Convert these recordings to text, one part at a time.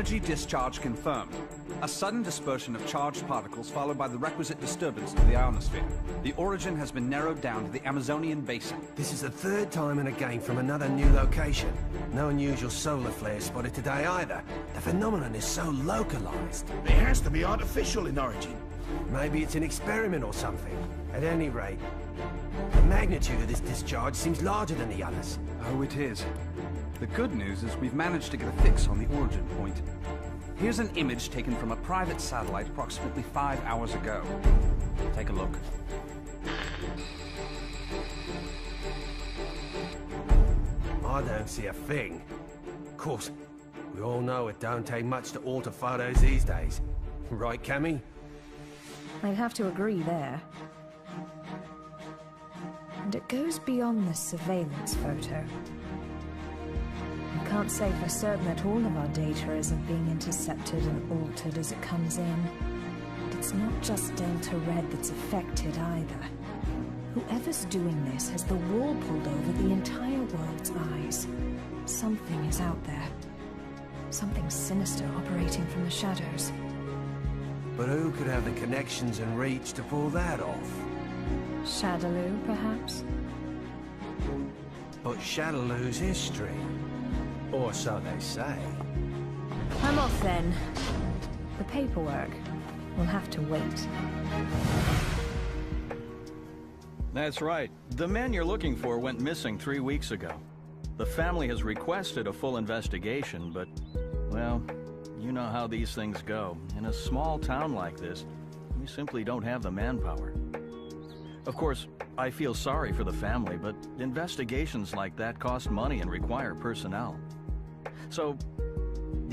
Energy discharge confirmed. A sudden dispersion of charged particles followed by the requisite disturbance to the ionosphere. The origin has been narrowed down to the Amazonian basin. This is the third time in a game from another new location. No unusual solar flares spotted today either. The phenomenon is so localized. It has to be artificial in origin. Maybe it's an experiment or something. At any rate, the magnitude of this discharge seems larger than the others. Oh, it is. The good news is we've managed to get a fix on the origin point. Here's an image taken from a private satellite approximately 5 hours ago. Take a look. I don't see a thing. Of course, we all know it don't take much to alter photos these days. Right, Cammy? I'd have to agree there. And it goes beyond the surveillance photo. I can't say for certain that all of our data isn't being intercepted and altered as it comes in. But it's not just Delta Red that's affected either. Whoever's doing this has the wool pulled over the entire world's eyes. Something is out there. Something sinister operating from the shadows. But who could have the connections and reach to pull that off? Shadaloo, perhaps? But Shadaloo's history. Or so they say. I'm off then. The paperwork will have to wait. That's right. The man you're looking for went missing 3 weeks ago. The family has requested a full investigation, but, well, you know how these things go. In a small town like this, we simply don't have the manpower. Of course, I feel sorry for the family, but investigations like that cost money and require personnel. So,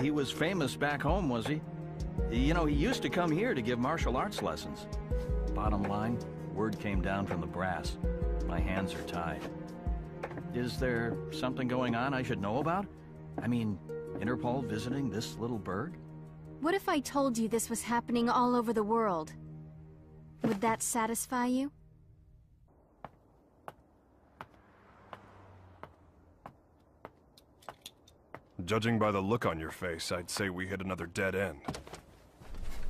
he was famous back home, was he? You know, he used to come here to give martial arts lessons. Bottom line, word came down from the brass. My hands are tied. Is there something going on I should know about? I mean, Interpol visiting this little bird? What if I told you this was happening all over the world? Would that satisfy you? Judging by the look on your face, I'd say we hit another dead end.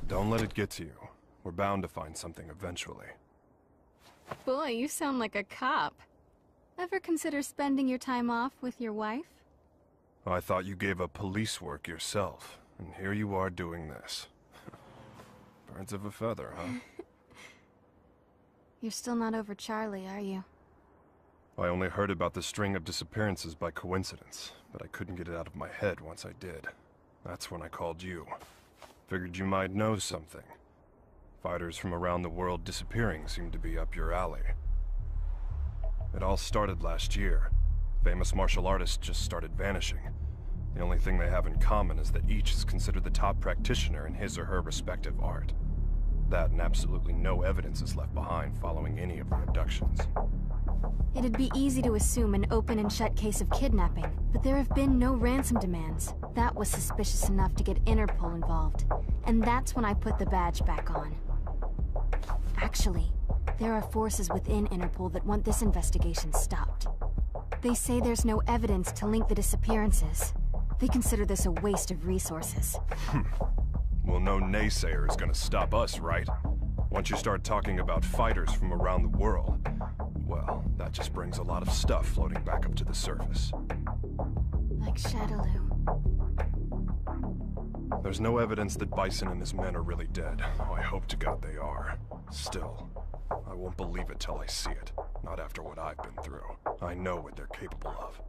Don't let it get to you. We're bound to find something eventually. Boy, you sound like a cop. Ever consider spending your time off with your wife? I thought you gave up police work yourself, and here you are doing this. Birds of a feather, huh? You're still not over Charlie, are you? I only heard about the string of disappearances by coincidence, but I couldn't get it out of my head once I did. That's when I called you. Figured you might know something. Fighters from around the world disappearing seemed to be up your alley. It all started last year. Famous martial artists just started vanishing. The only thing they have in common is that each is considered the top practitioner in his or her respective art. That and absolutely no evidence is left behind following any of the abductions. It'd be easy to assume an open and shut case of kidnapping, but there have been no ransom demands. That was suspicious enough to get Interpol involved, and that's when I put the badge back on. Actually, there are forces within Interpol that want this investigation stopped. They say there's no evidence to link the disappearances. They consider this a waste of resources. Well, no naysayer is gonna stop us, right? Once you start talking about fighters from around the world, well, that just brings a lot of stuff floating back up to the surface. Like Shadaloo. There's no evidence that Bison and his men are really dead. Oh, I hope to God they are. Still, I won't believe it till I see it. Not after what I've been through. I know what they're capable of.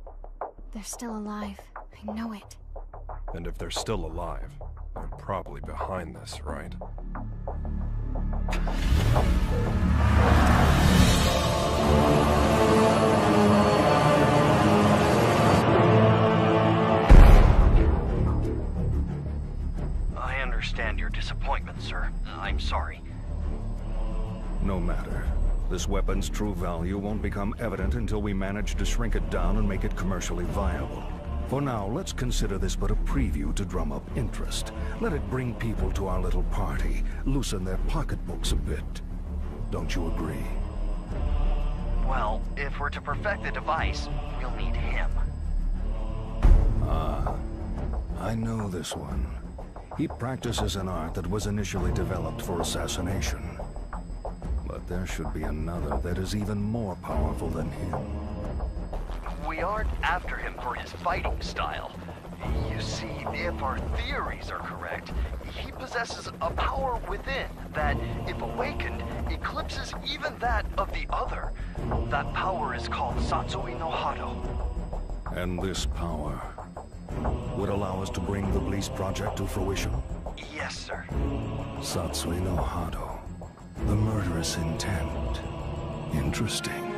They're still alive. I know it. And if they're still alive, they're probably behind this, right? I understand your disappointment, sir. I'm sorry. No matter. This weapon's true value won't become evident until we manage to shrink it down and make it commercially viable. For now, let's consider this but a preview to drum up interest. Let it bring people to our little party, loosen their pocketbooks a bit. Don't you agree? Well, if we're to perfect the device, we'll need him. Ah, I know this one. He practices an art that was initially developed for assassination. But there should be another that is even more powerful than him. We aren't after him for his fighting style. You see, if our theories are correct, he possesses a power within that, if awakened, eclipses even that of the other. That power is called Satsui no Hado. And this power would allow us to bring the Bliss project to fruition? Yes, sir. Satsui no Hado. The murderous intent. Interesting.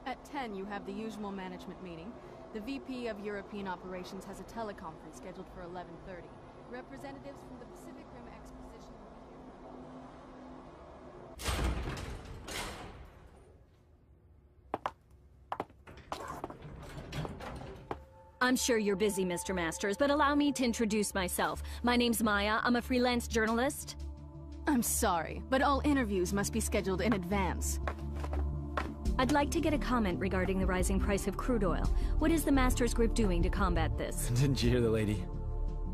At 10, you have the usual management meeting. The VP of European Operations has a teleconference scheduled for 11:30. Representatives from the Pacific Rim Exposition will be here. I'm sure you're busy, Mr. Masters, but allow me to introduce myself. My name's Maya. I'm a freelance journalist. I'm sorry, but all interviews must be scheduled in advance. I'd like to get a comment regarding the rising price of crude oil. What is the Masters Group doing to combat this? Didn't you hear the lady?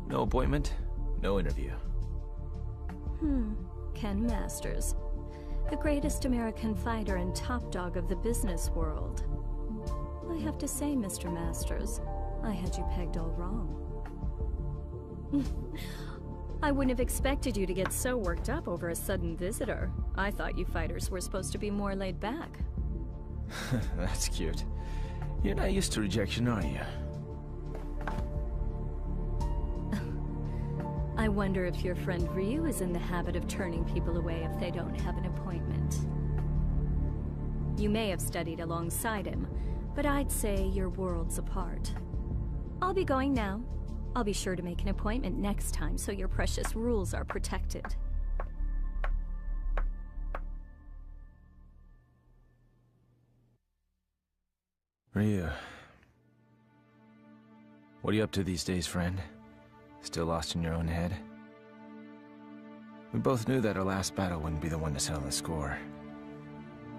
No appointment, no interview. Ken Masters. The greatest American fighter and top dog of the business world. I have to say, Mr. Masters, I had you pegged all wrong. I wouldn't have expected you to get so worked up over a sudden visitor. I thought you fighters were supposed to be more laid back. That's cute. You're not used to rejection, are you? I wonder if your friend Ryu is in the habit of turning people away if they don't have an appointment. You may have studied alongside him, but I'd say you're worlds apart. I'll be going now. I'll be sure to make an appointment next time so your precious rules are protected. Ryu. What are you up to these days, friend? Still lost in your own head? We both knew that our last battle wouldn't be the one to settle the score.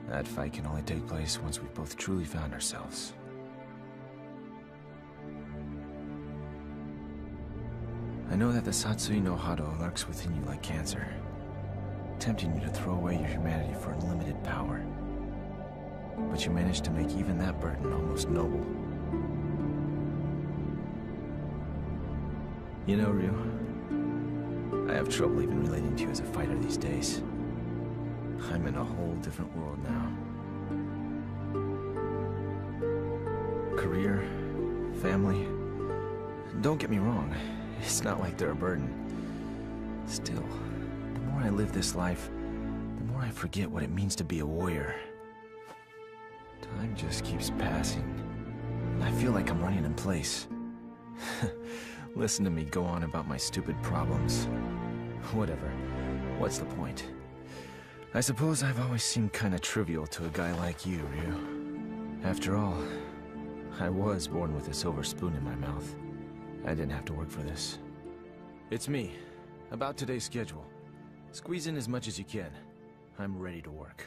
That fight can only take place once we've both truly found ourselves. I know that the Satsui no Hado lurks within you like cancer, tempting you to throw away your humanity for unlimited power. But you managed to make even that burden almost noble. You know, Ryu, I have trouble even relating to you as a fighter these days. I'm in a whole different world now. Career, family. Don't get me wrong, it's not like they're a burden. Still, the more I live this life, the more I forget what it means to be a warrior. Time just keeps passing. I feel like I'm running in place. Listen to me go on about my stupid problems. Whatever. What's the point? I suppose I've always seemed kinda trivial to a guy like you, Ryu. After all, I was born with a silver spoon in my mouth. I didn't have to work for this. It's me. About today's schedule. Squeeze in as much as you can. I'm ready to work.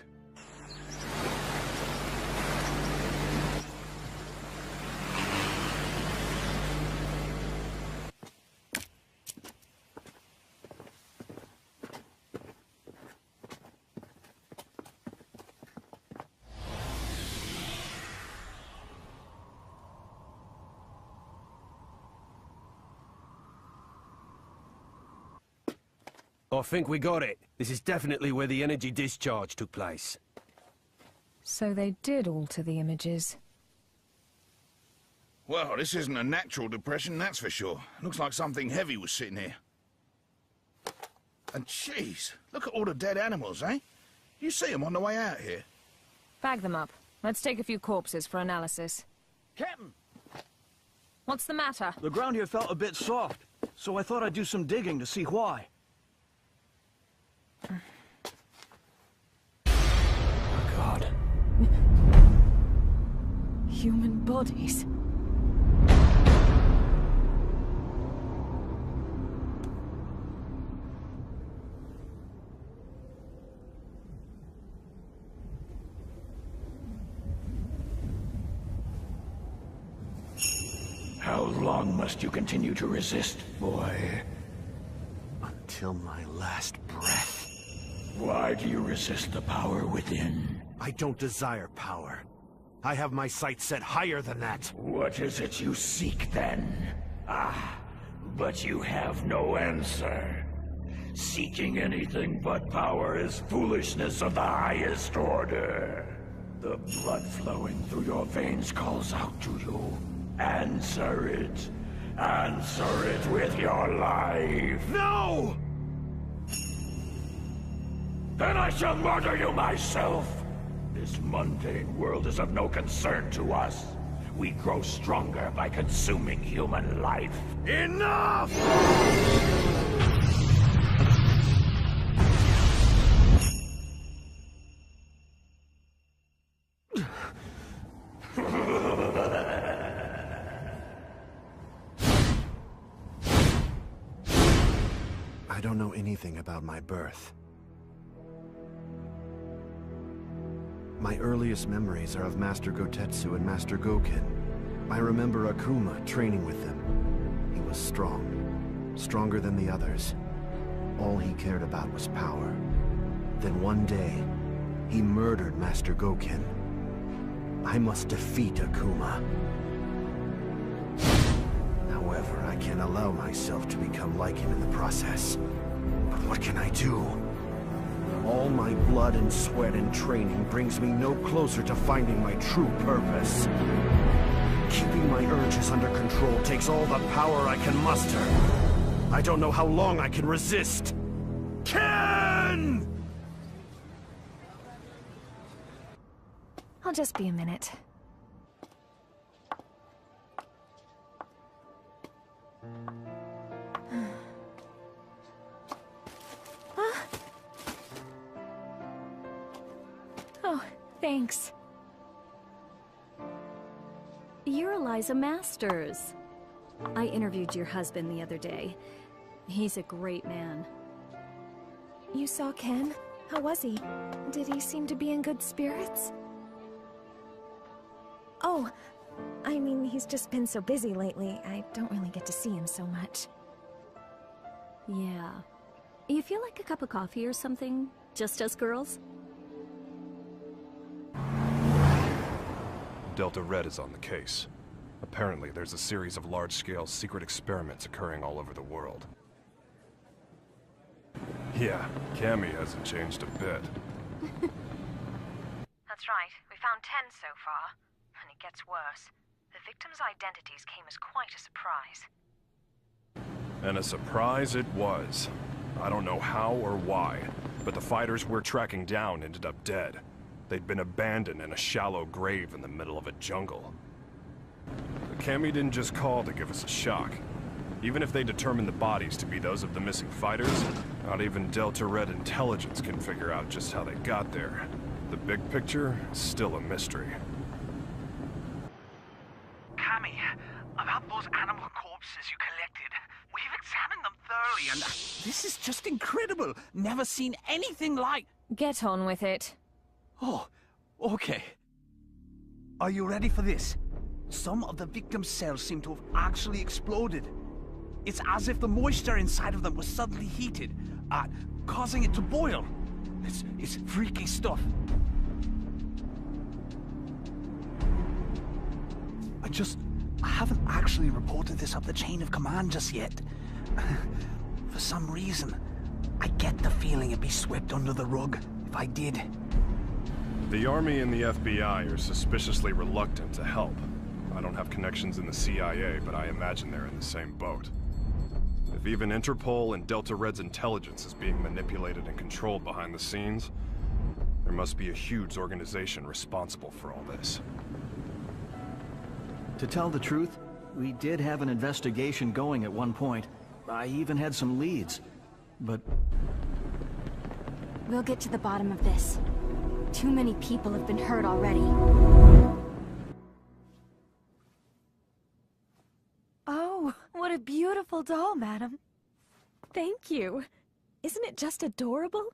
I think we got it. This is definitely where the energy discharge took place. So they did alter the images. Well, this isn't a natural depression, that's for sure. Looks like something heavy was sitting here. And jeez, look at all the dead animals, eh? You see them on the way out here. Bag them up. Let's take a few corpses for analysis. Captain! What's the matter? The ground here felt a bit soft, so I thought I'd do some digging to see why. Oh, God. Human bodies. How long must you continue to resist, boy? Until my last breath. Why do you resist the power within? I don't desire power. I have my sights set higher than that. What is it you seek, then? Ah, but you have no answer. Seeking anything but power is foolishness of the highest order. The blood flowing through your veins calls out to you. Answer it. Answer it with your life. No! Then I shall murder you myself. This mundane world is of no concern to us. We grow stronger by consuming human life. Enough! I don't know anything about my birth. My earliest memories are of Master Gotetsu and Master Goken. I remember Akuma training with them. He was strong, stronger than the others. All he cared about was power. Then one day, he murdered Master Goken. I must defeat Akuma. However, I can't allow myself to become like him in the process. But what can I do? All my blood and sweat and training brings me no closer to finding my true purpose. Keeping my urges under control takes all the power I can muster. I don't know how long I can resist. Ken! I'll just be a minute. Oh, thanks. You're Eliza Masters. I interviewed your husband the other day. He's a great man. You saw Ken? How was he? Did he seem to be in good spirits? Oh, I mean, he's just been so busy lately. I don't really get to see him so much. Yeah. You feel like a cup of coffee or something? Just us girls? Delta Red is on the case. Apparently, there's a series of large-scale secret experiments occurring all over the world. Yeah, Cammy hasn't changed a bit. That's right. We found 10 so far. And it gets worse. The victims' identities came as quite a surprise. And a surprise it was. I don't know how or why, but the fighters we're tracking down ended up dead. They'd been abandoned in a shallow grave in the middle of a jungle. The Cammy didn't just call to give us a shock. Even if they determined the bodies to be those of the missing fighters, not even Delta Red intelligence can figure out just how they got there. The big picture is still a mystery. This is just incredible. Never seen anything like... Get on with it. Oh, okay. Are you ready for this? Some of the victims' cells seem to have actually exploded. It's as if the moisture inside of them was suddenly heated, causing it to boil. It's freaky stuff. I haven't actually reported this up the chain of command just yet. For some reason, I get the feeling it'd be swept under the rug if I did. The Army and the FBI are suspiciously reluctant to help. I don't have connections in the CIA, but I imagine they're in the same boat. If even Interpol and Delta Red's intelligence is being manipulated and controlled behind the scenes, there must be a huge organization responsible for all this. To tell the truth, we did have an investigation going at one point. I even had some leads, but... We'll get to the bottom of this. Too many people have been hurt already. Oh, what a beautiful doll, madam. Thank you. Isn't it just adorable?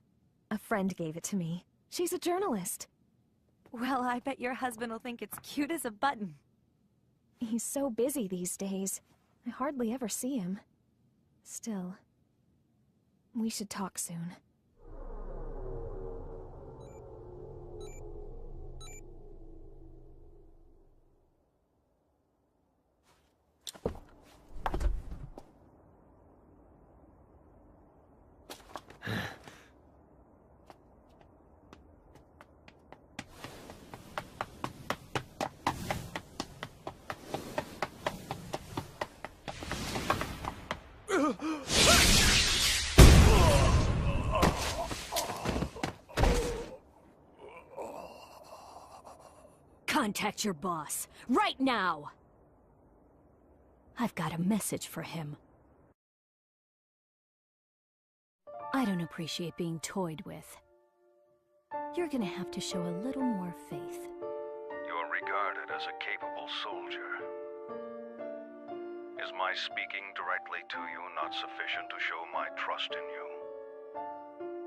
A friend gave it to me. She's a journalist. Well, I bet your husband will think it's cute as a button. He's so busy these days. I hardly ever see him. Still, we should talk soon. Contact your boss, right now! I've got a message for him. I don't appreciate being toyed with. You're gonna have to show a little more faith. You're regarded as a capable soldier. Is my speaking directly to you not sufficient to show my trust in you?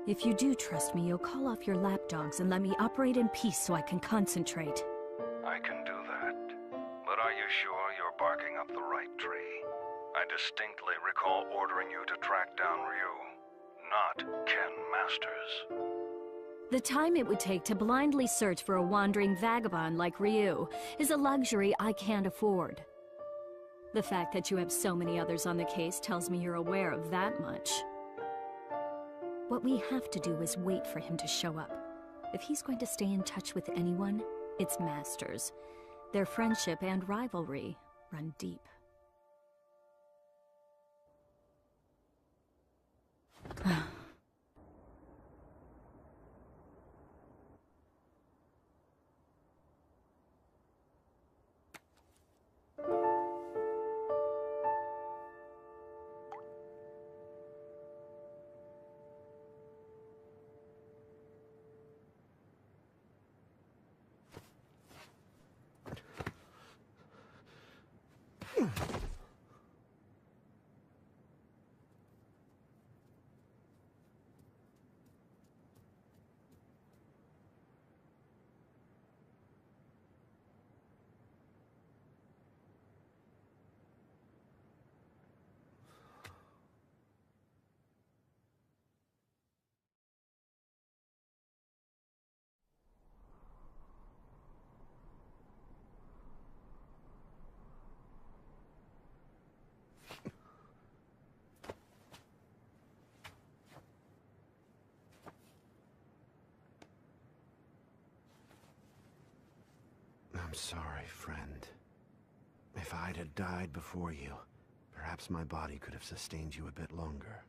If you do trust me, you'll call off your lapdogs and let me operate in peace so I can concentrate. I can do that. But are you sure you're barking up the right tree? I distinctly recall ordering you to track down Ryu, not Ken Masters. The time it would take to blindly search for a wandering vagabond like Ryu is a luxury I can't afford. The fact that you have so many others on the case tells me you're aware of that much. What we have to do is wait for him to show up. If he's going to stay in touch with anyone, it's Masters. Their friendship and rivalry run deep. I'm sorry, friend. If I'd had died before you, perhaps my body could have sustained you a bit longer.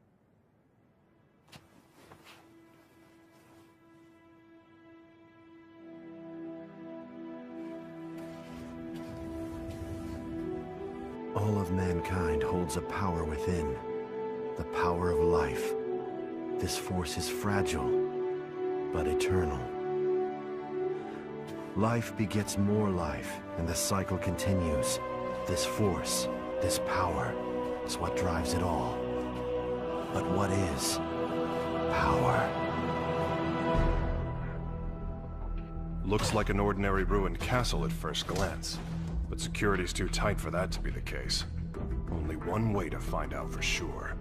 All of mankind holds a power within, the power of life. This force is fragile, but eternal. Life begets more life, and the cycle continues. This force, this power, is what drives it all. But what is power? Looks like an ordinary ruined castle at first glance, but security's too tight for that to be the case. Only one way to find out for sure.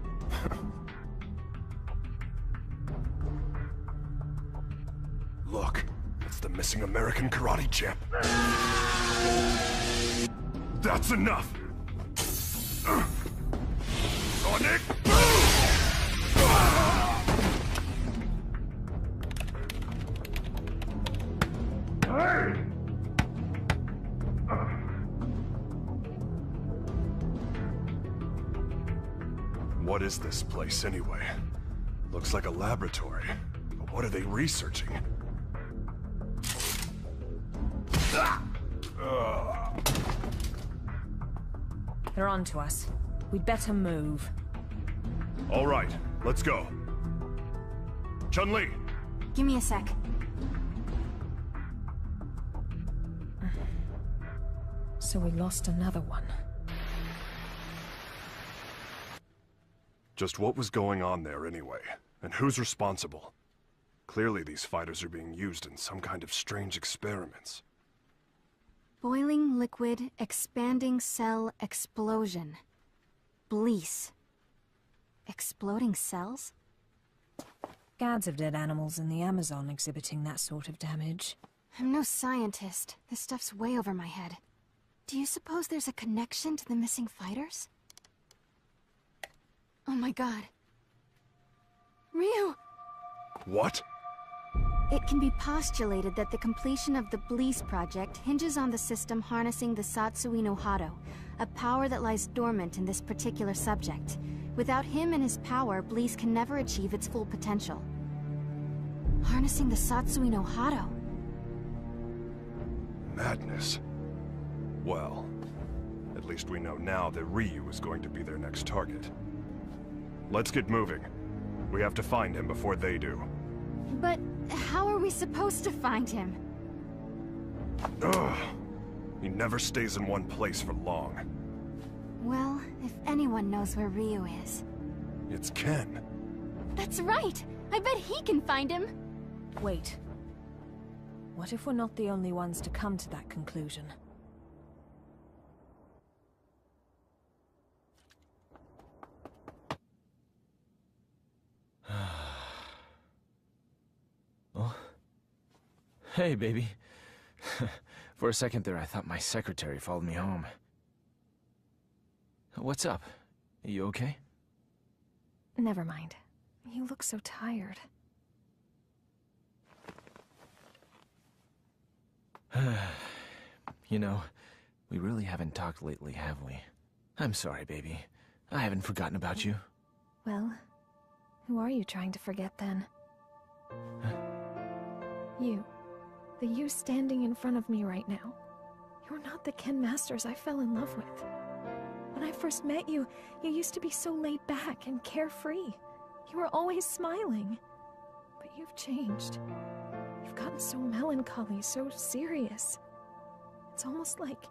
Look, it's the missing American karate champ. That's enough! Sonic boom! Hey! What is this place, anyway? Looks like a laboratory. But what are they researching? They're on to us. We'd better move. All right, let's go. Chun-Li! Give me a sec. So we lost another one. Just what was going on there anyway? And who's responsible? Clearly these fighters are being used in some kind of strange experiments. Boiling liquid, expanding cell explosion. Blease. Exploding cells? Gads of dead animals in the Amazon exhibiting that sort of damage. I'm no scientist. This stuff's way over my head. Do you suppose there's a connection to the missing fighters? Oh my god. Ryu! What? It can be postulated that the completion of the Blease project hinges on the system harnessing the Satsui no Hado, a power that lies dormant in this particular subject. Without him and his power, Blease can never achieve its full potential. Harnessing the Satsui no Hado? Madness. Well, at least we know now that Ryu is going to be their next target. Let's get moving. We have to find him before they do. But how are we supposed to find him? Ugh. He never stays in one place for long. Well, if anyone knows where Ryu is... It's Ken. That's right! I bet he can find him! Wait. What if we're not the only ones to come to that conclusion? Oh. Hey, baby. For a second there, I thought my secretary followed me home. What's up? Are you okay? Never mind. You look so tired. You know, we really haven't talked lately, have we? I'm sorry, baby. I haven't forgotten about you. Well, who are you trying to forget then? You. The you standing in front of me right now. You're not the Ken Masters I fell in love with. When I first met you, you used to be so laid back and carefree. You were always smiling. But you've changed. You've gotten so melancholy, so serious. It's almost like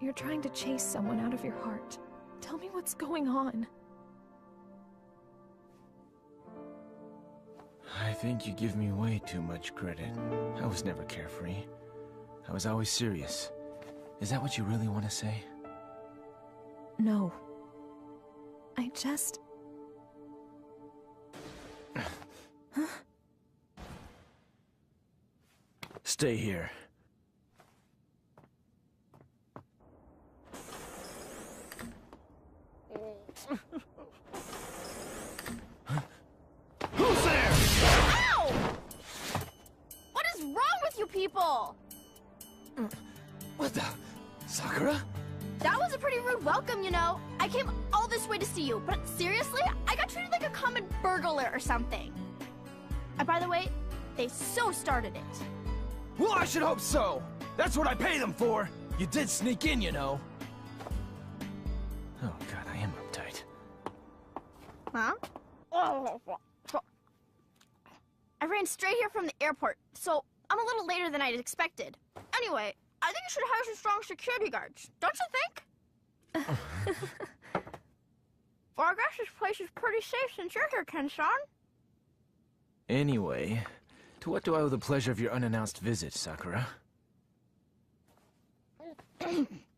you're trying to chase someone out of your heart. Tell me what's going on. I think you give me way too much credit. I was never carefree. I was always serious. Is that what you really want to say? No. I just... Huh? Stay here. Who's there? Ow! What is wrong with you people? What the? Sakura? That was a pretty rude welcome, you know. I came all this way to see you, but seriously, I got treated like a common burglar or something. And by the way, they so started it. Well, I should hope so. That's what I pay them for. You did sneak in, you know. Oh, God, I am uptight. Huh? I ran straight here from the airport, so I'm a little later than I'd expected. Anyway, I think you should hire some strong security guards, don't you think? Well, I guess this place is pretty safe since you're here, Ken-san. Anyway, to what do I owe the pleasure of your unannounced visit, Sakura?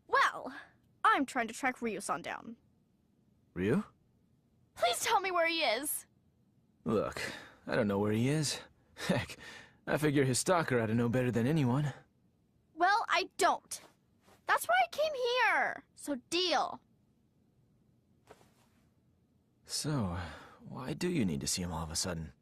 Well, I'm trying to track Ryu-san down. Ryu? Please tell me where he is. Look, I don't know where he is. Heck, I figure his stalker ought to know better than anyone. Well, I don't. That's why I came here. So deal. So, why do you need to see him all of a sudden?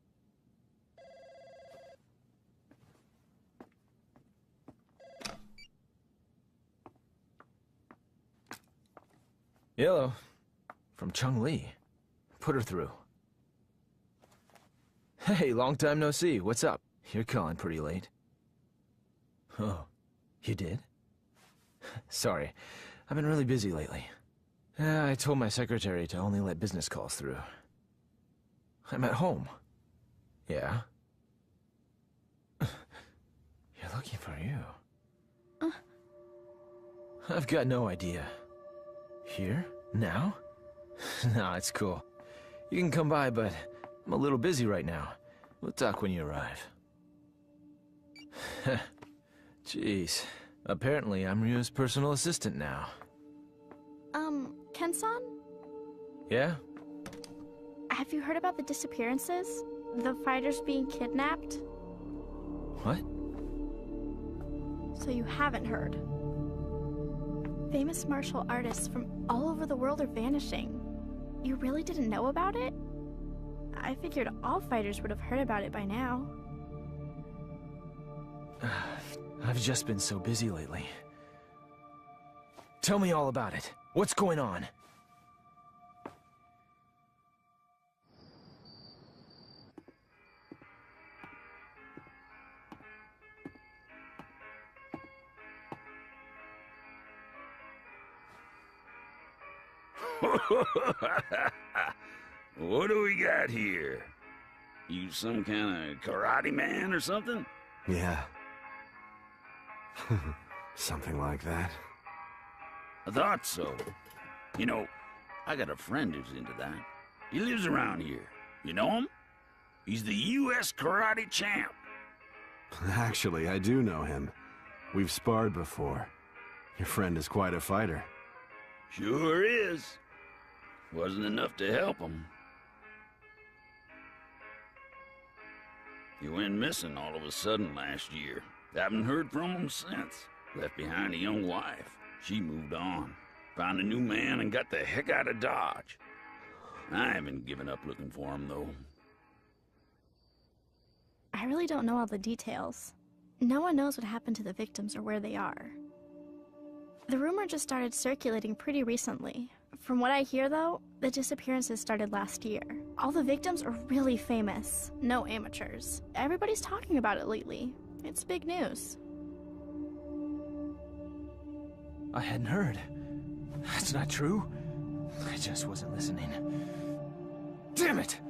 Hello. From Chung-Li. Put her through. Hey, long time no see. What's up? You're calling pretty late. Oh, you did? Sorry, I've been really busy lately. I told my secretary to only let business calls through. I'm at home. Yeah? You're looking for you. I've got no idea. Here? Now? Nah, it's cool. You can come by, but I'm a little busy right now. We'll talk when you arrive. Jeez. Apparently, I'm Ryu's personal assistant now. Ken-san? Yeah? Have you heard about the disappearances? The fighters being kidnapped? What? So you haven't heard. Famous martial artists from all over the world are vanishing. You really didn't know about it? I figured all fighters would have heard about it by now. I've just been so busy lately. Tell me all about it. What's going on? What do we got here? You some kind of karate man or something? Yeah. Something like that. I thought so. You know, I got a friend who's into that. He lives around here. You know him? He's the U.S. karate champ. Actually, I do know him. We've sparred before. Your friend is quite a fighter. Sure is. Wasn't enough to help him. He went missing all of a sudden last year. Haven't heard from him since. Left behind a young wife. She moved on. Found a new man and got the heck out of Dodge. I haven't given up looking for him, though. I really don't know all the details. No one knows what happened to the victims or where they are. The rumor just started circulating pretty recently. From what I hear, though, the disappearances started last year. All the victims are really famous. No amateurs. Everybody's talking about it lately. It's big news. I hadn't heard. That's not true. I just wasn't listening. Damn it!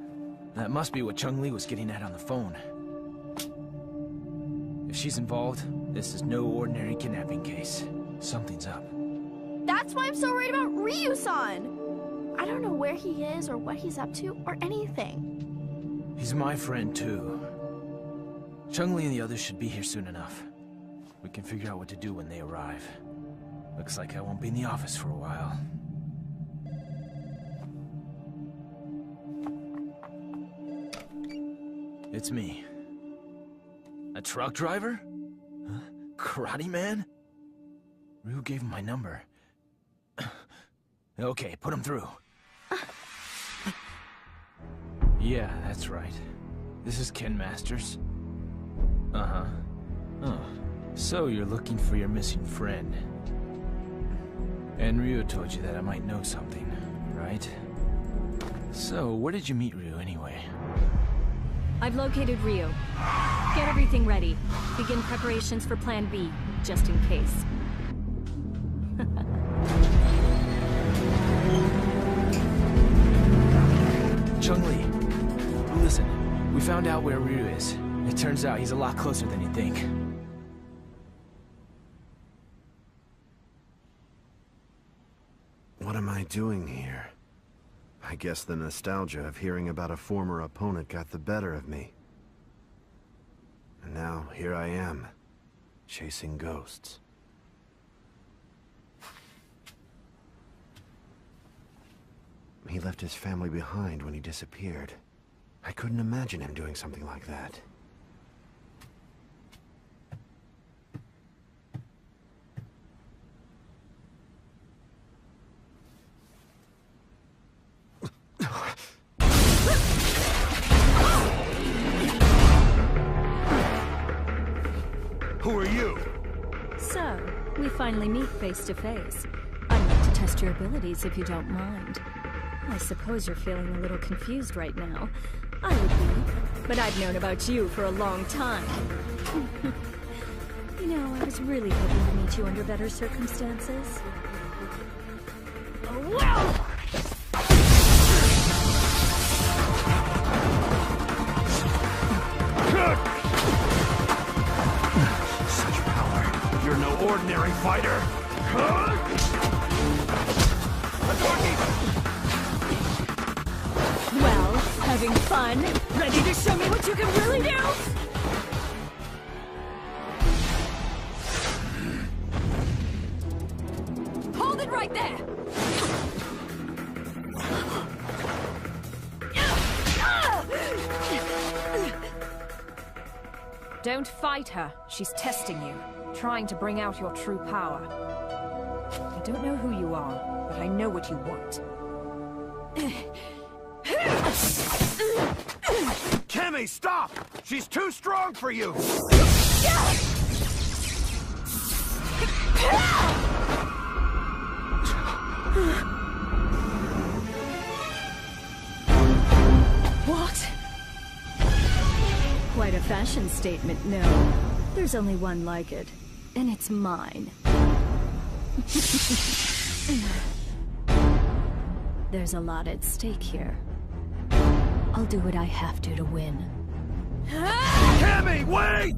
That must be what Chung-Li was getting at on the phone. If she's involved, this is no ordinary kidnapping case. Something's up. That's why I'm so worried about Ryu-san! I don't know where he is or what he's up to or anything. He's my friend, too. Chung-Li and the others should be here soon enough. We can figure out what to do when they arrive. Looks like I won't be in the office for a while. It's me. A truck driver? Huh? Karate man? Ryu gave him my number. Okay, put him through. Yeah, that's right. This is Ken Masters. Uh-huh. Oh, so you're looking for your missing friend. And Ryu told you that I might know something, right? So, where did you meet Ryu anyway? I've located Ryu. Get everything ready. Begin preparations for Plan B, just in case. Chung-Li, listen. We found out where Ryu is. It turns out he's a lot closer than you think. What am I doing here? I guess the nostalgia of hearing about a former opponent got the better of me. And now, here I am, chasing ghosts. He left his family behind when he disappeared. I couldn't imagine him doing something like that. Who are you? So, we finally meet face to face. I'd like to test your abilities if you don't mind. I suppose you're feeling a little confused right now. I would be, but I've known about you for a long time. You know, I was really hoping to meet you under better circumstances. Oh, wow! Such power. You're no ordinary fighter. Well, having fun? Ready to show me what you can really do? Hold it right there! Don't fight her. She's testing you, trying to bring out your true power. I don't know who you are, but I know what you want. Cammy, stop! She's too strong for you! What? Quite a fashion statement, no. There's only one like it, and it's mine. There's a lot at stake here. I'll do what I have to win. Cammy, wait!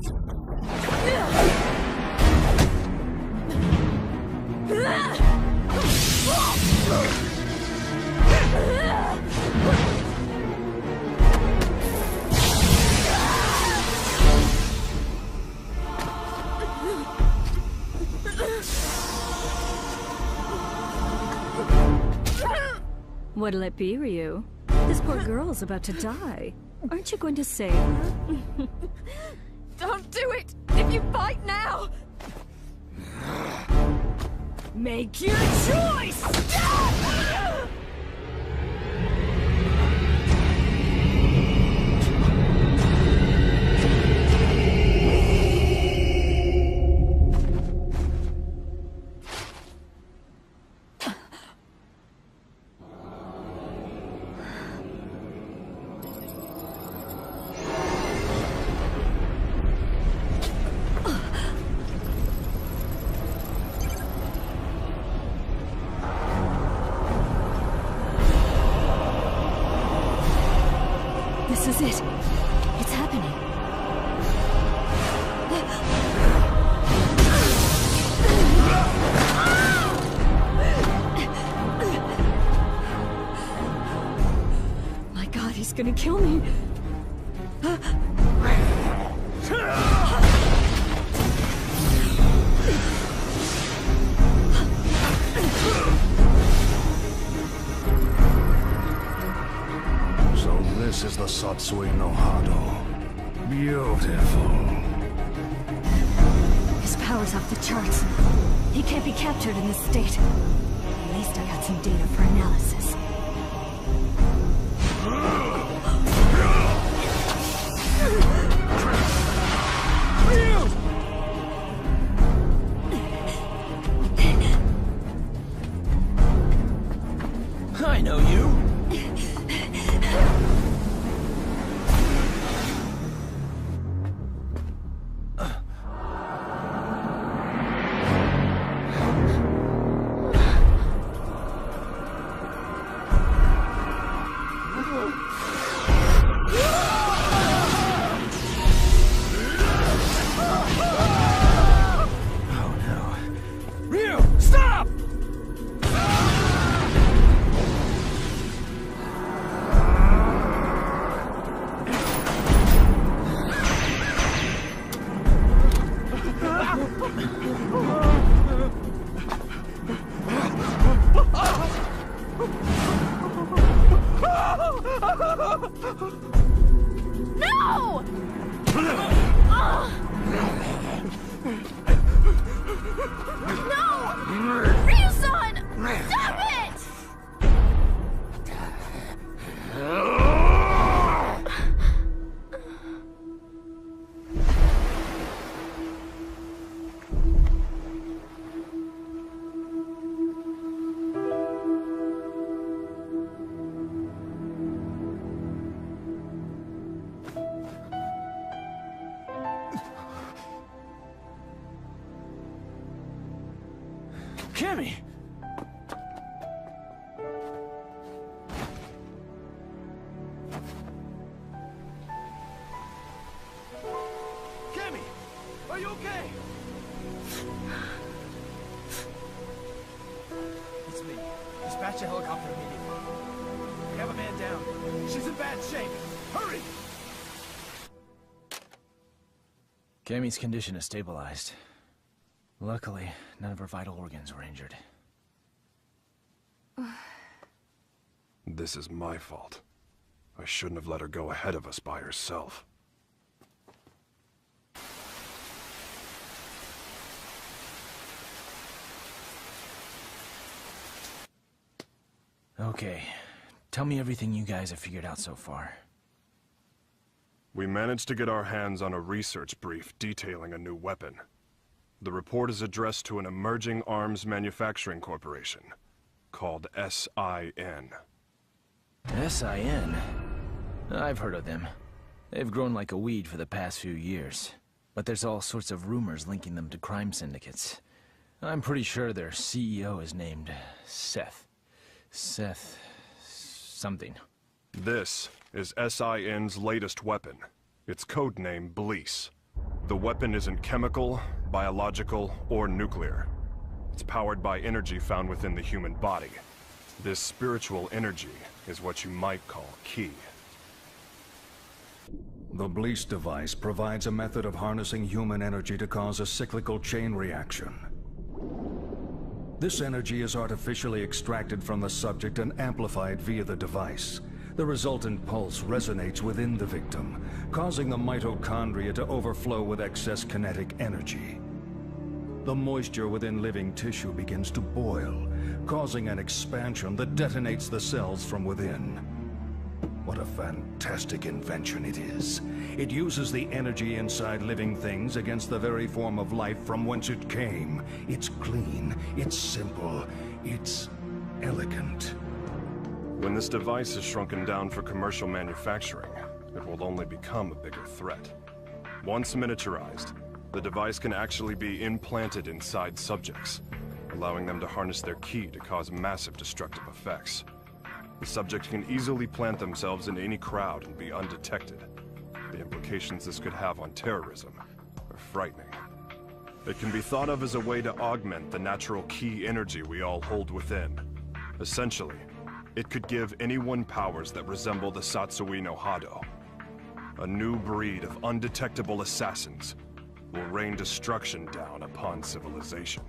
What'll it be, Ryu? This poor girl's about to die. Aren't you going to save her? Don't do it! If you fight now! Make your choice! This is it. It's happening. My God, he's gonna kill me. This is the Satsui no Hado. Beautiful. His power's off the charts. He can't be captured in this state. At least I got some data for analysis. I know you. No! No! Ryu-san! Stop it! Cammy! Cammy! Are you okay? It's me. Dispatch a helicopter immediately. We have a man down. She's in bad shape. Hurry! Cammy's condition is stabilized. Luckily, none of her vital organs were injured. This is my fault. I shouldn't have let her go ahead of us by herself. Okay. Tell me everything you guys have figured out so far. We managed to get our hands on a research brief detailing a new weapon. The report is addressed to an emerging arms manufacturing corporation called SIN. SIN? I've heard of them. They've grown like a weed for the past few years. But there's all sorts of rumors linking them to crime syndicates. I'm pretty sure their CEO is named Seth. Seth... something. This is SIN's latest weapon. Its codename Bleece. The weapon isn't chemical, biological, or nuclear. It's powered by energy found within the human body. This spiritual energy is what you might call ki. The Bleece device provides a method of harnessing human energy to cause a cyclical chain reaction. This energy is artificially extracted from the subject and amplified via the device. The resultant pulse resonates within the victim, causing the mitochondria to overflow with excess kinetic energy. The moisture within living tissue begins to boil, causing an expansion that detonates the cells from within. What a fantastic invention it is. It uses the energy inside living things against the very form of life from whence it came. It's clean, it's simple, it's elegant. When this device is shrunken down for commercial manufacturing, it will only become a bigger threat. Once miniaturized, the device can actually be implanted inside subjects, allowing them to harness their ki to cause massive destructive effects. The subjects can easily plant themselves in any crowd and be undetected. The implications this could have on terrorism are frightening. It can be thought of as a way to augment the natural ki energy we all hold within. Essentially, it could give anyone powers that resemble the Satsui no Hado. A new breed of undetectable assassins will rain destruction down upon civilization.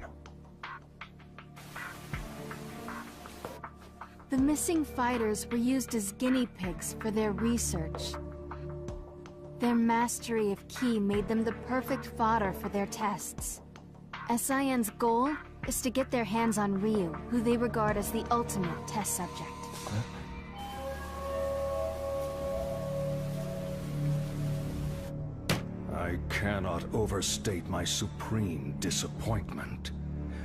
The missing fighters were used as guinea pigs for their research. Their mastery of ki made them the perfect fodder for their tests. SIN's goal is to get their hands on Ryu, who they regard as the ultimate test subject. I cannot overstate my supreme disappointment.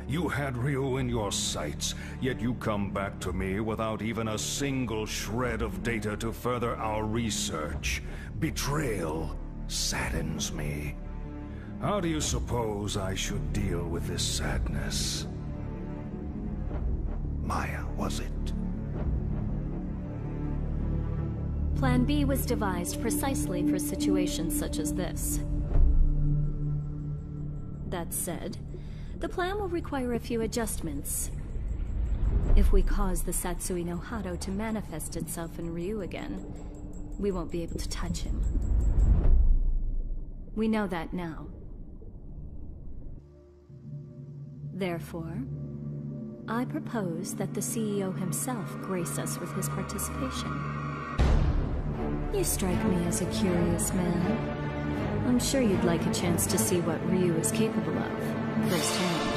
You had Ryu in your sights, yet you come back to me without even a single shred of data to further our research. Betrayal saddens me. How do you suppose I should deal with this sadness? Maya, was it? Plan B was devised precisely for situations such as this. That said, the plan will require a few adjustments. If we cause the Satsui no Hado to manifest itself in Ryu again, we won't be able to touch him. We know that now. Therefore, I propose that the CEO himself grace us with his participation. You strike me as a curious man. I'm sure you'd like a chance to see what Ryu is capable of, firsthand.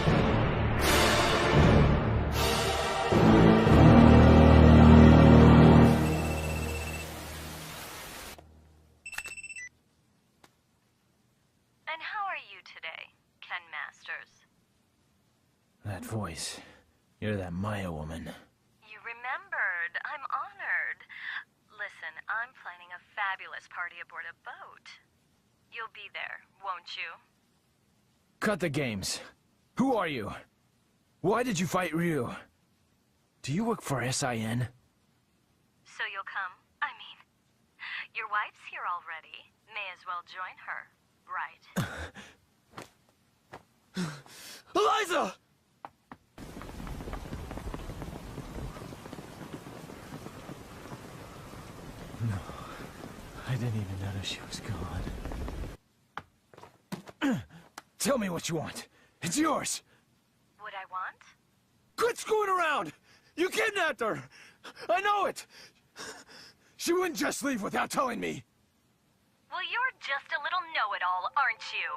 That voice. You're that Maya woman. You remembered. I'm honored. Listen, I'm planning a fabulous party aboard a boat. You'll be there, won't you? Cut the games. Who are you? Why did you fight Ryu? Do you work for SIN? So you'll come? I mean, your wife's here already. May as well join her, right? Eliza! No, I didn't even notice she was gone. Tell me what you want. It's yours. What I want? Quit screwing around! You kidnapped her! I know it! She wouldn't just leave without telling me. Well, you're just a little know-it-all, aren't you?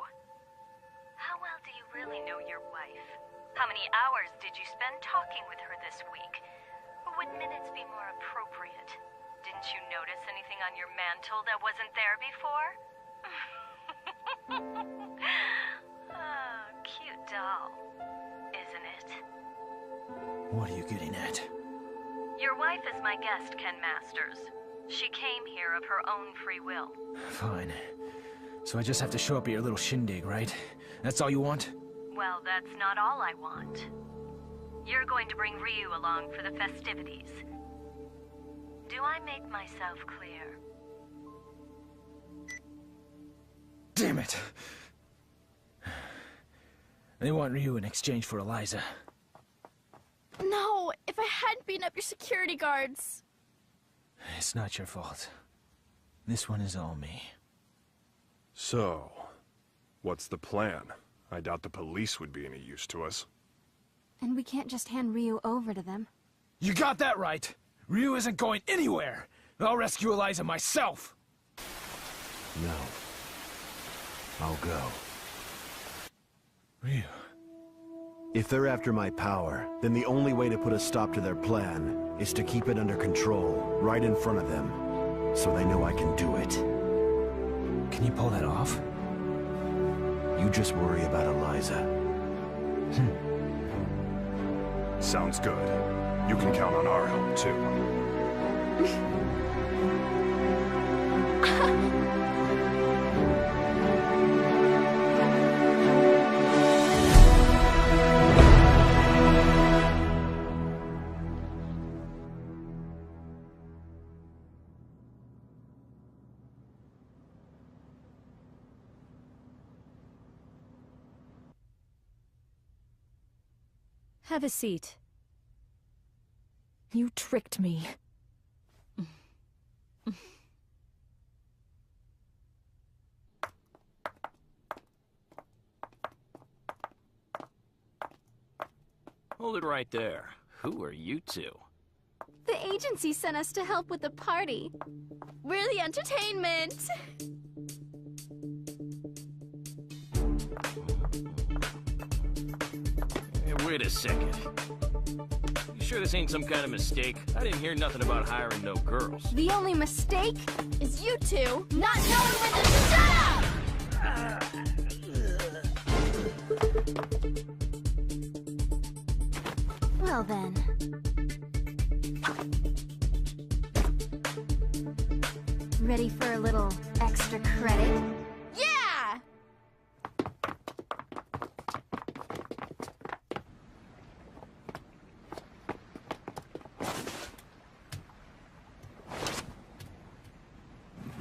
How well do you really know your wife? How many hours did you spend talking with her this week? Or would minutes be more appropriate? Didn't you notice anything on your mantle that wasn't there before? Oh, cute doll, isn't it? What are you getting at? Your wife is my guest, Ken Masters. She came here of her own free will. Fine. So I just have to show up at your little shindig, right? That's all you want? Well, that's not all I want. You're going to bring Ryu along for the festivities. Do I make myself clear? Damn it! They want Ryu in exchange for Eliza. No! If I hadn't beaten up your security guards! It's not your fault. This one is all me. So, what's the plan? I doubt the police would be any use to us. And we can't just hand Ryu over to them. You got that right! Ryu isn't going anywhere! I'll rescue Eliza myself! No. I'll go. Ryu... If they're after my power, then the only way to put a stop to their plan is to keep it under control, right in front of them, so they know I can do it. Can you pull that off? You just worry about Eliza. Sounds good. You can count on our help, too. Have a seat. You tricked me. Hold it right there. Who are you two? The agency sent us to help with the party. We're the entertainment! Hey, wait a second. You sure this ain't some kind of mistake? I didn't hear nothing about hiring no girls. The only mistake is you two not knowing when to shut up! Well then. Ready for a little extra credit? Yeah!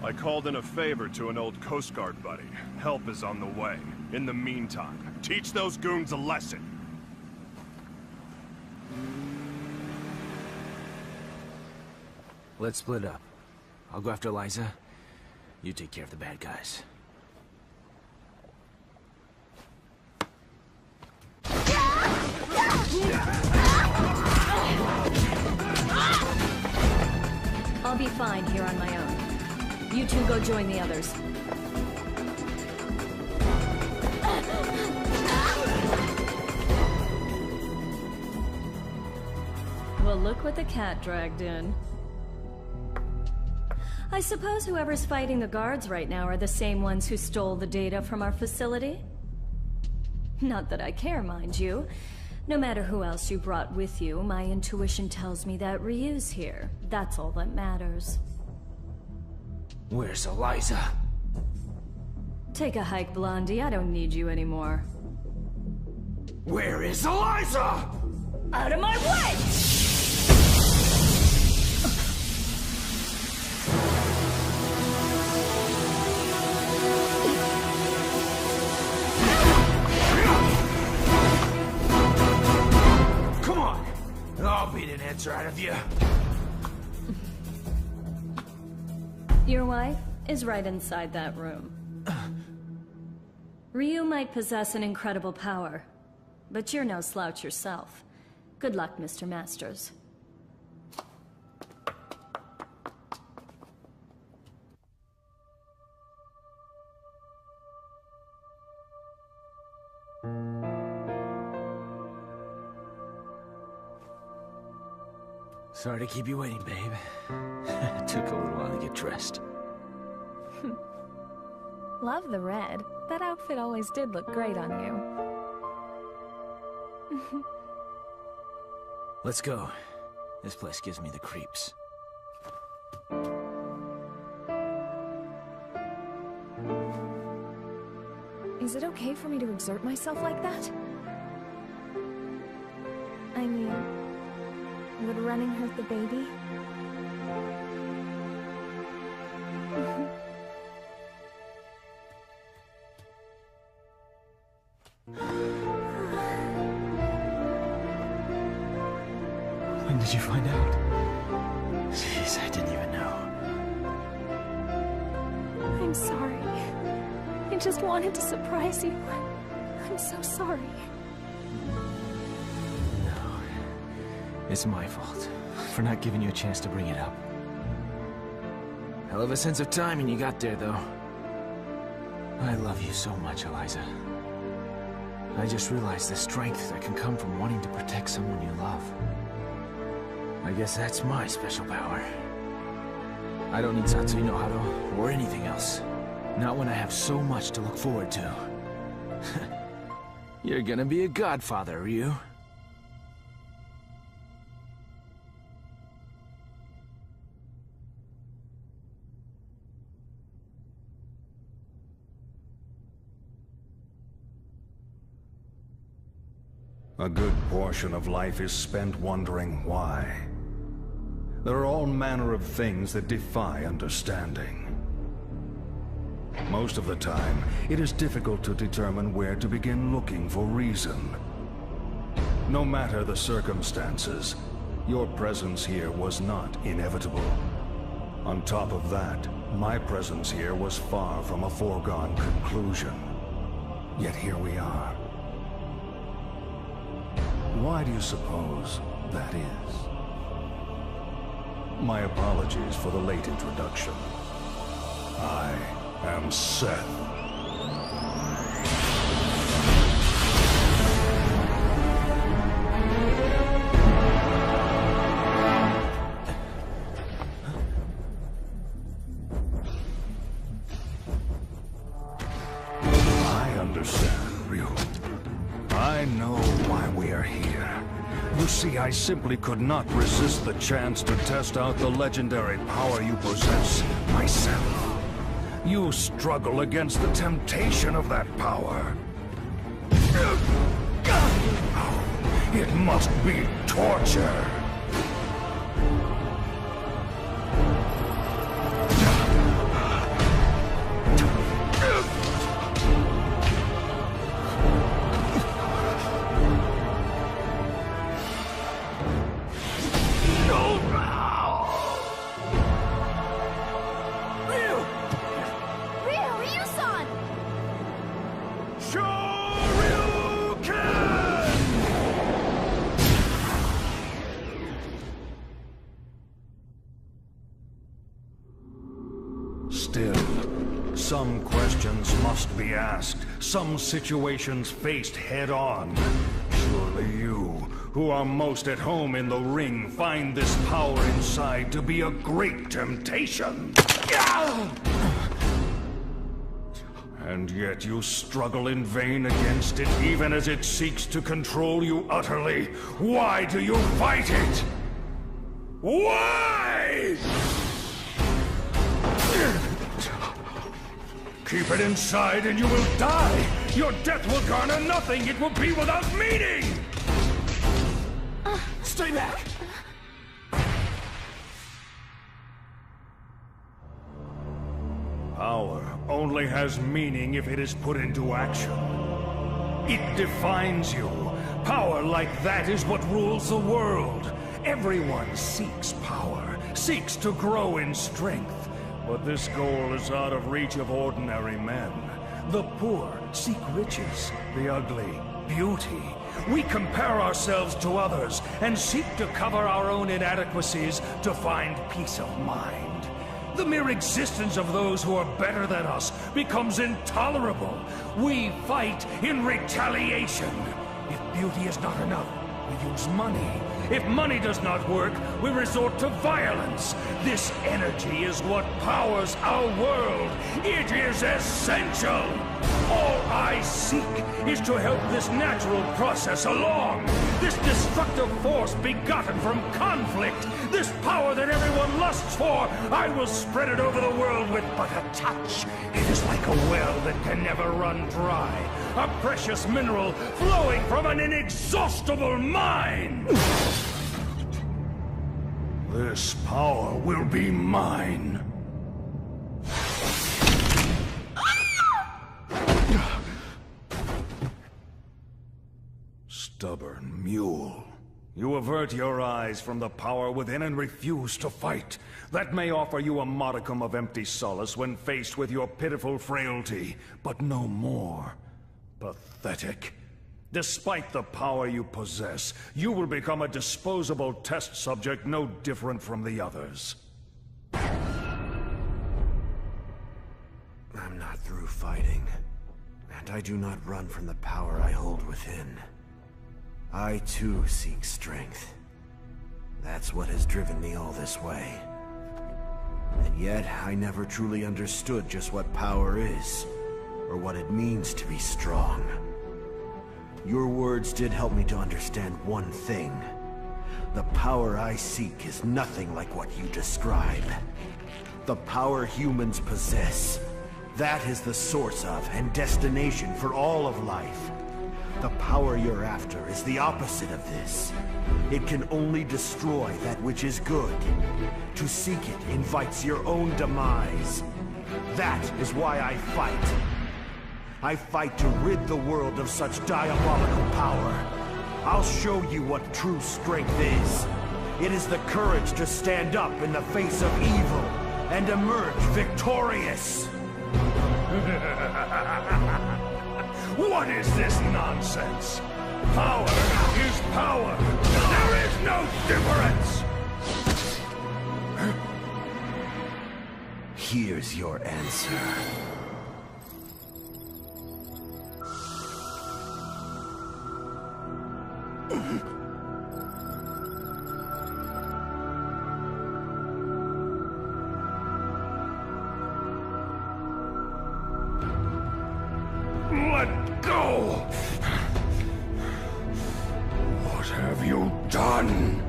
I called in a favor to an old Coast Guard buddy. Help is on the way. In the meantime, teach those goons a lesson. Let's split up. I'll go after Eliza. You take care of the bad guys. Yeah! I'll be fine here on my own. You two go join the others. Well, look what the cat dragged in. I suppose whoever's fighting the guards right now are the same ones who stole the data from our facility? Not that I care, mind you. No matter who else you brought with you, my intuition tells me that Ryu's here. That's all that matters. Where's Eliza? Take a hike, Blondie. I don't need you anymore. Where is Eliza? Out of my way! Come on! I'll beat an answer out of you. Your wife is right inside that room. Ryu might possess an incredible power, but you're no slouch yourself. Good luck, Mr. Masters. Sorry to keep you waiting, babe. It took a little while to get dressed. Love the red. That outfit always did look great on you. Let's go. This place gives me the creeps. Is it okay for me to exert myself like that? I mean, would running hurt the baby? When did you find out? Jeez, I didn't even know. I'm sorry. I just wanted to surprise you. I'm so sorry. No. It's my fault for not giving you a chance to bring it up. Hell of a sense of timing you got there, though. I love you so much, Eliza. I just realized the strength that can come from wanting to protect someone you love. I guess that's my special power. I don't need Satsui no Hado or anything else. Not when I have so much to look forward to. You're gonna be a godfather, Ryu. A good portion of life is spent wondering why. There are all manner of things that defy understanding. Most of the time, it is difficult to determine where to begin looking for reason. No matter the circumstances, your presence here was not inevitable. On top of that, my presence here was far from a foregone conclusion. Yet here we are. Why do you suppose that is? My apologies for the late introduction. I am Seth. I understand, Ryu. I know why we are here. You see, I simply could not resist the chance to test out the legendary power you possess myself. You struggle against the temptation of that power. It must be torture. Some questions must be asked, some situations faced head-on. Surely you, who are most at home in the ring, find this power inside to be a great temptation. And yet you struggle in vain against it, even as it seeks to control you utterly. Why do you fight it? Why? Keep it inside and you will die. Your death will garner nothing. It will be without meaning. Stay back! Power only has meaning if it is put into action. It defines you. Power like that is what rules the world. Everyone seeks power, seeks to grow in strength. But this goal is out of reach of ordinary men. The poor seek riches, the ugly, beauty. We compare ourselves to others and seek to cover our own inadequacies to find peace of mind. The mere existence of those who are better than us becomes intolerable. We fight in retaliation. If beauty is not enough, we use money. If money does not work, we resort to violence. This energy is what powers our world. It is essential. All I seek is to help this natural process along. This destructive force begotten from conflict. This power that everyone lusts for. I will spread it over the world with but a touch. It is like a well that can never run dry. A precious mineral flowing from an inexhaustible mine. This power will be mine. Stubborn mule. You avert your eyes from the power within and refuse to fight. That may offer you a modicum of empty solace when faced with your pitiful frailty, but no more. Pathetic. Despite the power you possess, you will become a disposable test subject no different from the others. I'm not through fighting, and I do not run from the power I hold within. I too seek strength. That's what has driven me all this way. And yet, I never truly understood just what power is, or what it means to be strong. Your words did help me to understand one thing. The power I seek is nothing like what you describe. The power humans possess, that is the source of and destination for all of life. The power you're after is the opposite of this. It can only destroy that which is good. To seek it invites your own demise. That is why I fight. I fight to rid the world of such diabolical power. I'll show you what true strength is. It is the courage to stand up in the face of evil and emerge victorious. What is this nonsense? Power is power. There is no difference. Here's your answer. Let go! What have you done?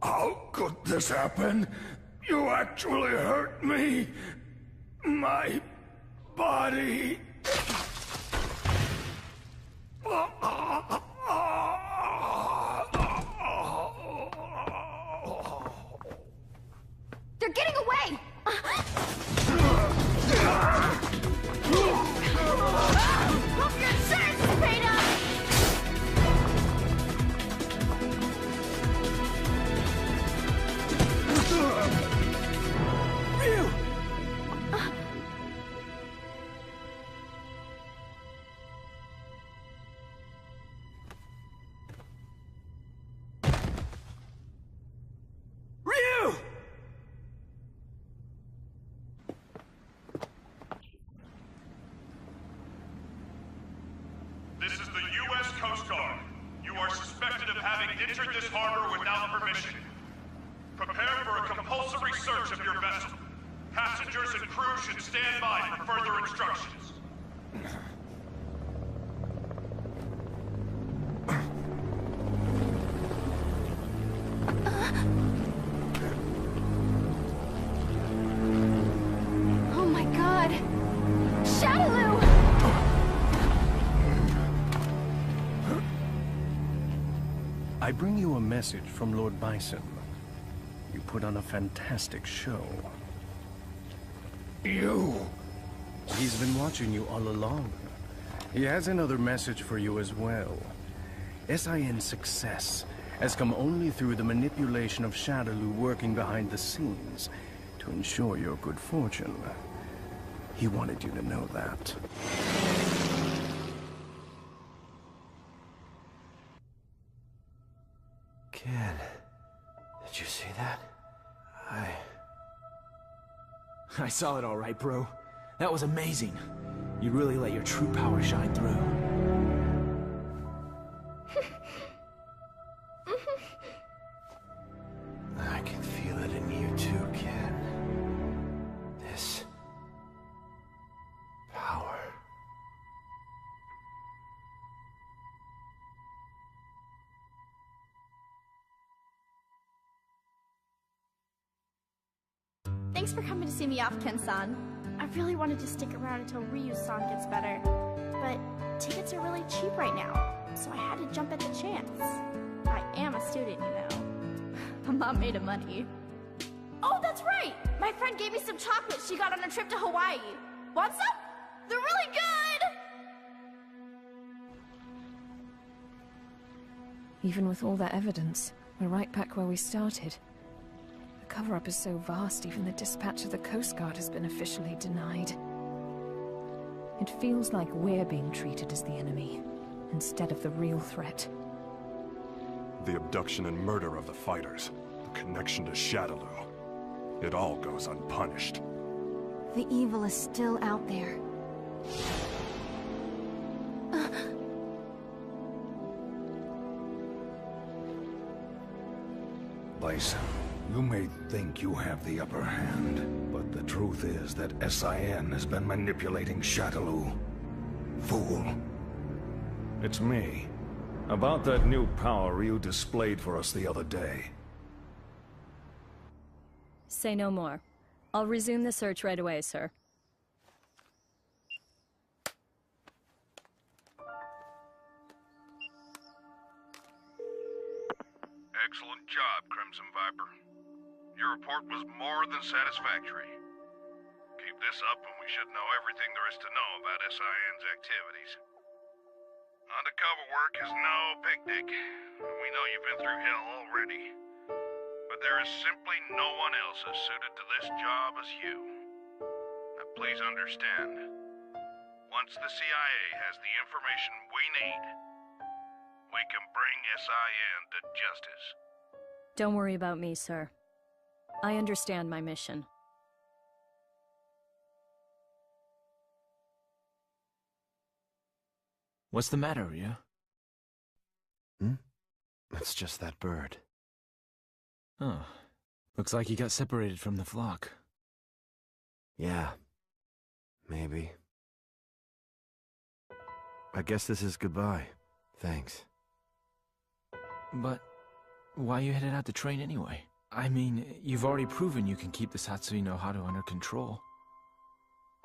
How could this happen? You actually hurt me? My body. They're getting away! Hope your insurance is paid up! Ryu! Ryu! This is the U.S. Coast Guard. You are suspected of having entered this harbor without permission. Prepare for a compulsory search of your vessel. Passengers and crew should stand by for further instructions. Oh my god! Shadaloo! I bring you a message from Lord Bison. You put on a fantastic show. You? He's been watching you all along. He has another message for you as well. SIN's success has come only through the manipulation of Shadaloo working behind the scenes to ensure your good fortune. He wanted you to know that. Ken, did you see that? I saw it all right, bro. That was amazing. You really let your true power shine through. I can feel it in you too, Ken. This power. Thanks for coming to see me off, Ken-san. I really wanted to stick around until Ryu-san gets better, but tickets are really cheap right now, so I had to jump at the chance. I am a student, you know. My mom made of money. Oh, that's right! My friend gave me some chocolates she got on a trip to Hawaii. Want some? They're really good! Even with all that evidence, we're right back where we started. The cover-up is so vast, even the dispatch of the Coast Guard has been officially denied. It feels like we're being treated as the enemy, instead of the real threat. The abduction and murder of the fighters, the connection to Shadaloo. It all goes unpunished. The evil is still out there. Bison, you may think you have the upper hand, but the truth is that SIN has been manipulating Shadaloo. Fool. It's me. About that new power you displayed for us the other day. Say no more. I'll resume the search right away, sir. Excellent job, Crimson Viper. Your report was more than satisfactory. Keep this up and we should know everything there is to know about SIN's activities. Undercover work is no picnic. We know you've been through hell already. But there is simply no one else as suited to this job as you. Now please understand, once the CIA has the information we need, we can bring SIN to justice. Don't worry about me, sir. I understand my mission. What's the matter, Ryu? It's just that bird. Oh. Looks like he got separated from the flock. Yeah. Maybe. I guess this is goodbye. Thanks. But why you headed out to train anyway? I mean, you've already proven you can keep the Satsui no Haru under control.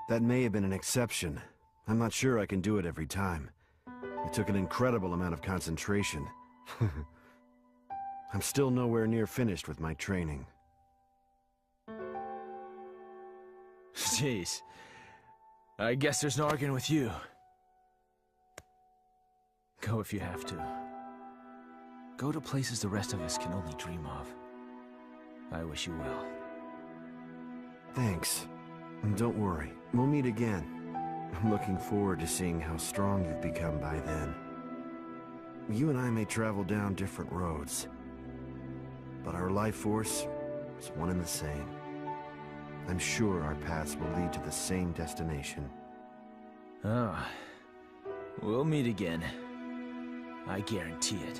That may have been an exception. I'm not sure I can do it every time. It took an incredible amount of concentration. I'm still nowhere near finished with my training. Jeez. I guess there's no arguing with you. Go if you have to. Go to places the rest of us can only dream of. I wish you well. Thanks. And don't worry, we'll meet again. I'm looking forward to seeing how strong you've become by then. You and I may travel down different roads, but our life force is one and the same. I'm sure our paths will lead to the same destination. Oh, we'll meet again. I guarantee it.